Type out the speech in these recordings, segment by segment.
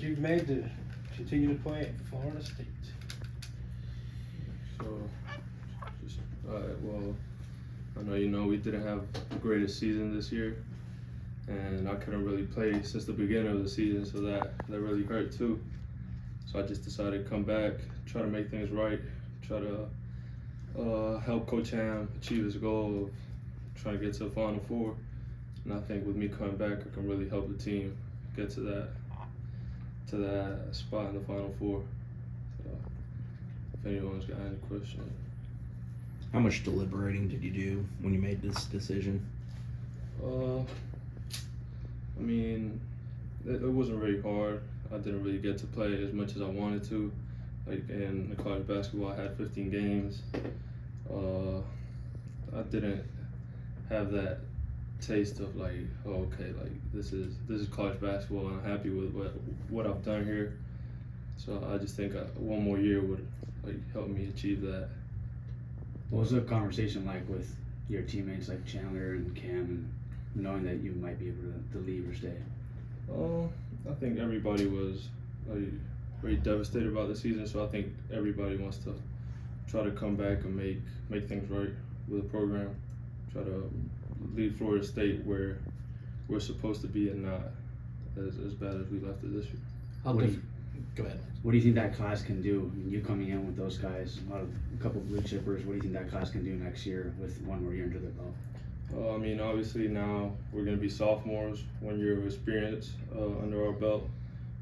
that you've made to continue to play at Florida State? So, well, I know we didn't have the greatest season this year, and I couldn't really play since the beginning of the season, so that really hurt too. So I just decided to come back, try to make things right, try to help Coach Ham achieve his goal of trying to get to the Final Four. And I think with me coming back, I can really help the team get to that spot in the Final Four. So if anyone's got any questions. How much deliberating did you do when you made this decision? I mean, it wasn't very hard. I didn't really get to play as much as I wanted to. Like in the college basketball, I had 15 games. I didn't have that taste of like, oh, okay, like this is college basketball, and I'm happy with what I've done here. So I just think one more year would help me achieve that. What was the conversation like with your teammates like Chandler and Cam, and knowing that you might be able to leave or stay? I think everybody was very devastated about the season, so I think everybody wants to try to come back and make things right with the program. Try to leave Florida State where we're supposed to be and not as bad as we left it this year. Go ahead. What do you think that class can do? I mean, you coming in with those guys, a couple blue chippers, what do you think that class can do next year with one more year under their belt? I mean, obviously now we're going to be sophomores, 1 year of experience under our belt.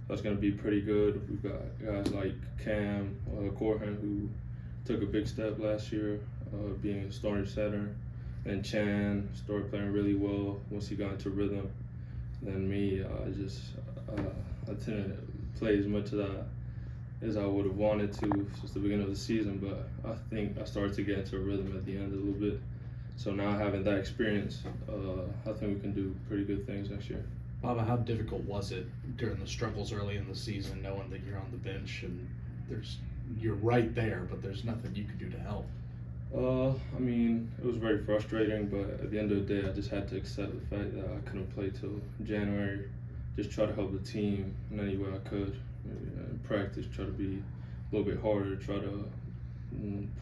That's going to be pretty good. We've got guys like Cam, Corhan, who took a big step last year, being a starting center. And Chan started playing really well once he got into rhythm. Then me, I didn't play as much as I would have wanted to since the beginning of the season, but I think I started to get into a rhythm at the end a little bit. So now having that experience, I think we can do pretty good things next year. Baba, how difficult was it during the struggles early in the season, knowing that you're on the bench and you're right there, but there's nothing you can do to help? I mean, it was very frustrating, but at the end of the day, I just had to accept the fact that I couldn't play till January. Just try to help the team in any way I could. Maybe in practice, try to be a little bit harder, try to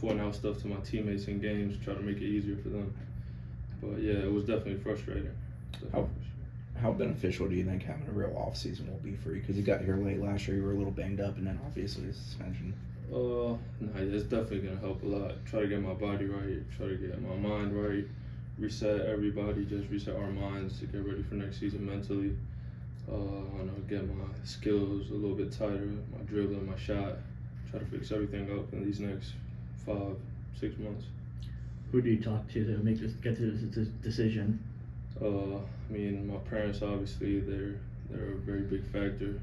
point out stuff to my teammates in games, try to make it easier for them. But yeah, it was definitely frustrating. How beneficial do you think having a real off season will be for you? Because you got here late last year, you were a little banged up, and then obviously the suspension. No, it's definitely gonna help a lot. Try to get my body right, try to get my mind right, reset everybody, just reset our minds to get ready for next season mentally. Get my skills a little bit tighter, my dribbling, my shot. Try to fix everything up in these next 5-6 months. Who do you talk to get to this decision? I mean, my parents obviously they're a very big factor,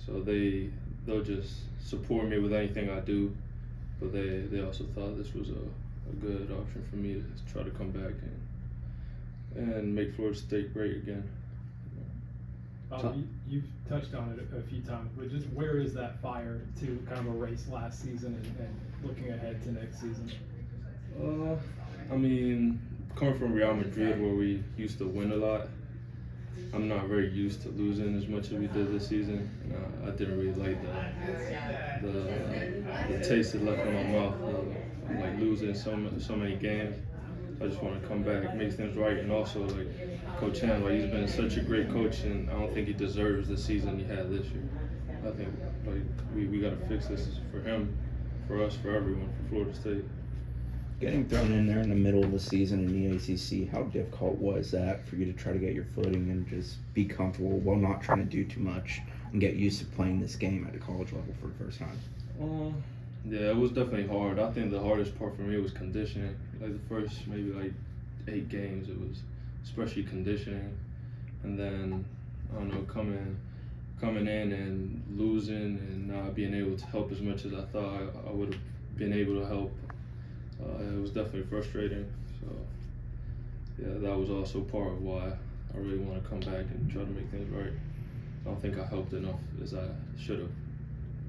so they'll just support me with anything I do, but they also thought this was a good option for me to try to come back and make Florida State great again. You've touched on it a few times, but just where is that fire to kind of erase last season and looking ahead to next season? I mean, coming from Real Madrid where we used to win a lot, I'm not very used to losing as much as we did this season. I didn't really like the taste it left in my mouth of like losing so many games. I just want to come back, make things right, and also like Coach Ham, he's been such a great coach, and I don't think he deserves the season he had this year. I think we got to fix this for him, for us, for everyone, for Florida State. Getting thrown in there in the middle of the season in the ACC, how difficult was that for you to try to get your footing and just be comfortable while not trying to do too much and get used to playing this game at the college level for the first time? Yeah, it was definitely hard. I think the hardest part for me was conditioning. Like the first maybe 8 games, it was especially conditioning, and then I don't know, coming in and losing and not being able to help as much as I thought I would have been able to help. It was definitely frustrating. So yeah, that was also part of why I really want to come back and try to make things right. I don't think I helped enough as I should have.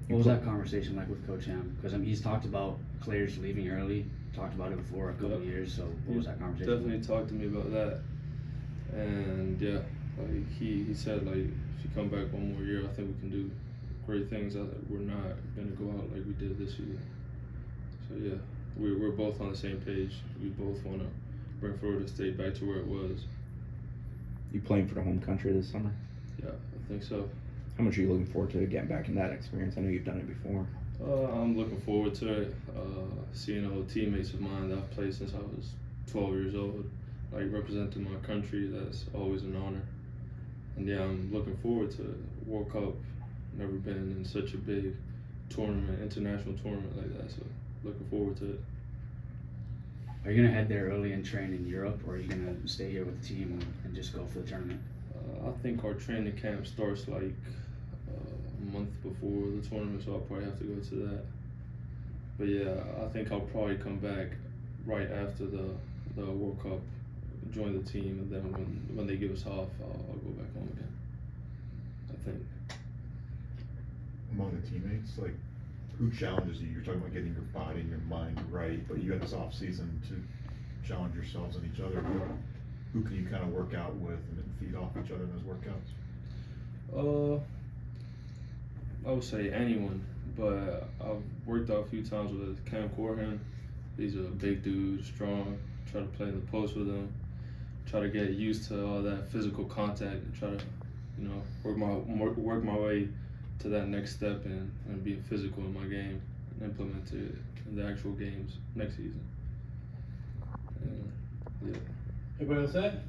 What was that conversation like with Coach Ham? Because he's talked about players leaving early, talked about it before a couple of years, so what was that conversation Definitely like? Talked to me about that. And yeah, like he said, like if you come back one more year, I think we can do great things. We're not gonna go out like we did this year. So yeah, we're both on the same page. We both want to bring Florida State back to where it was. You playing for the home country this summer? Yeah, I think so. How much are you looking forward to getting back in that experience? I know you've done it before. I'm looking forward to it. Seeing old teammates of mine that I've played since I was 12 years old, like representing my country, that's always an honor. And yeah, I'm looking forward to it. World Cup, never been in such a big tournament, international tournament like that, so looking forward to it. Are you gonna head there early and train in Europe, or are you gonna stay here with the team and just go for the tournament? I think our training camp starts like a month before the tournament, so I'll probably have to go to that. But yeah, I think I'll probably come back right after the World Cup, join the team, and then when they give us off, I'll go back home again, I think. Among the teammates, like, who challenges you? You're talking about getting your body and your mind right, but you had this off season to challenge yourselves and each other. Who can you kind of work out with and feed off each other in those workouts? I would say anyone, but I've worked out a few times with Cam Corhan. He's a big dude, strong. Try to play in the post with him. Try to get used to all that physical contact and try to, you know, work my way to that next step and be physical in my game and implement it in the actual games next season. And, yeah. Everybody else set?